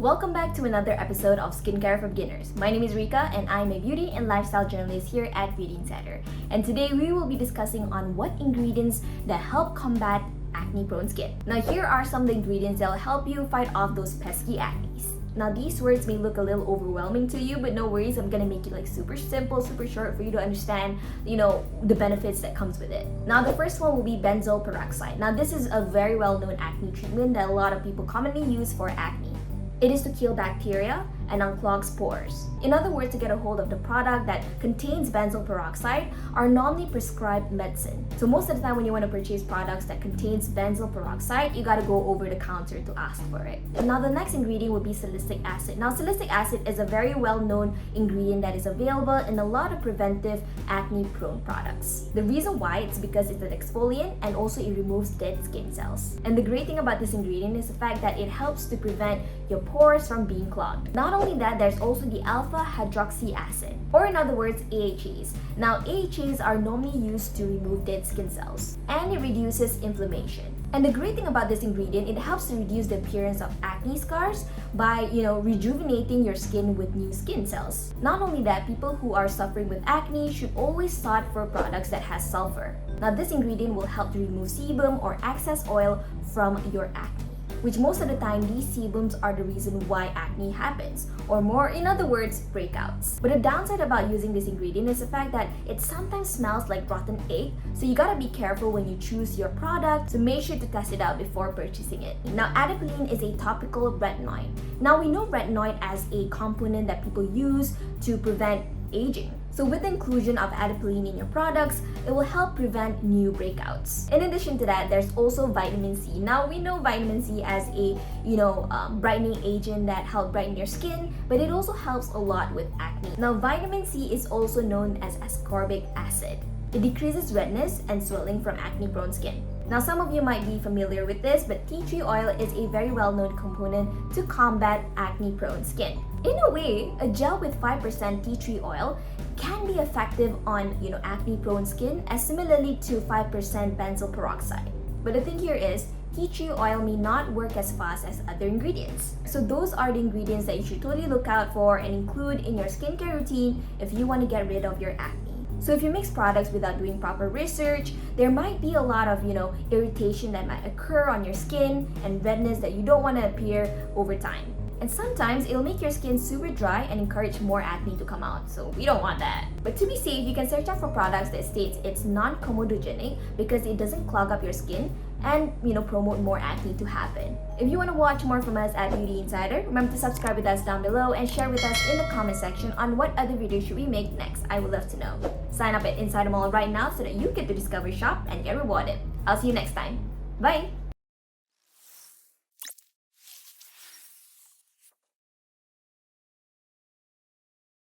Welcome back to another episode of Skincare for Beginners. My name is Rika and I'm a beauty and lifestyle journalist here at Beauty Insider. And today we will be discussing on what ingredients that help combat acne-prone skin. Now here are some of the ingredients that will help you fight off those pesky acnes. Now these words may look a little overwhelming to you, but no worries, I'm gonna make it like super simple, super short for you to understand, the benefits that comes with it. Now the first one will be benzoyl peroxide. Now this is a very well-known acne treatment that a lot of people commonly use for acne. It is to kill bacteria and unclogs pores. In other words, to get a hold of the product that contains benzoyl peroxide are normally prescribed medicine. So most of the time when you want to purchase products that contains benzoyl peroxide, you gotta go over the counter to ask for it. And now the next ingredient would be salicylic acid. Now salicylic acid is a very well-known ingredient that is available in a lot of preventive acne-prone products. The reason why it's because it's an exfoliant and also it removes dead skin cells. And the great thing about this ingredient is the fact that it helps to prevent your pores from being clogged. Not only that, there's also the AlphaHydroxy Acid, or in other words, AHAs. Now, AHAs are normally used to remove dead skin cells, and it reduces inflammation. And the great thing about this ingredient, it helps to reduce the appearance of acne scars by, rejuvenating your skin with new skin cells. Not only that, people who are suffering with acne should always sought for products that has sulfur. Now, this ingredient will help to remove sebum or excess oil from your acne, which most of the time these sebums are the reason why acne happens, or more in other words, breakouts. But the downside about using this ingredient is the fact that it sometimes smells like rotten egg, so you gotta be careful when you choose your product, so make sure to test it out before purchasing it. Now adapalene is a topical retinoid. Now we know retinoid as a component that people use to prevent aging. So with the inclusion of adapalene in your products, it will help prevent new breakouts. In addition to that, there's also vitamin C. Now we know vitamin C as a brightening agent that helps brighten your skin, but it also helps a lot with acne. Now vitamin C is also known as ascorbic acid. It decreases redness and swelling from acne-prone skin. Now some of you might be familiar with this, but tea tree oil is a very well-known component to combat acne-prone skin. In a way, a gel with 5% tea tree oil can be effective on acne-prone skin as similarly to 5% benzoyl peroxide. But the thing here is, tea tree oil may not work as fast as other ingredients. So those are the ingredients that you should totally look out for and include in your skincare routine if you want to get rid of your acne. So if you mix products without doing proper research, there might be a lot of irritation that might occur on your skin and redness that you don't want to appear over time. And sometimes it'll make your skin super dry and encourage more acne to come out, so we don't want that. But to be safe, you can search out for products that states it's non-comedogenic because it doesn't clog up your skin and promote more acne to happen. If you want to watch more from us at Beauty Insider, remember to subscribe with us down below and share with us in the comment section on what other videos should we make next. I would love to know. Sign up at Insider Mall right now so that you get to discover, shop, and get rewarded. I'll see you next time. Bye!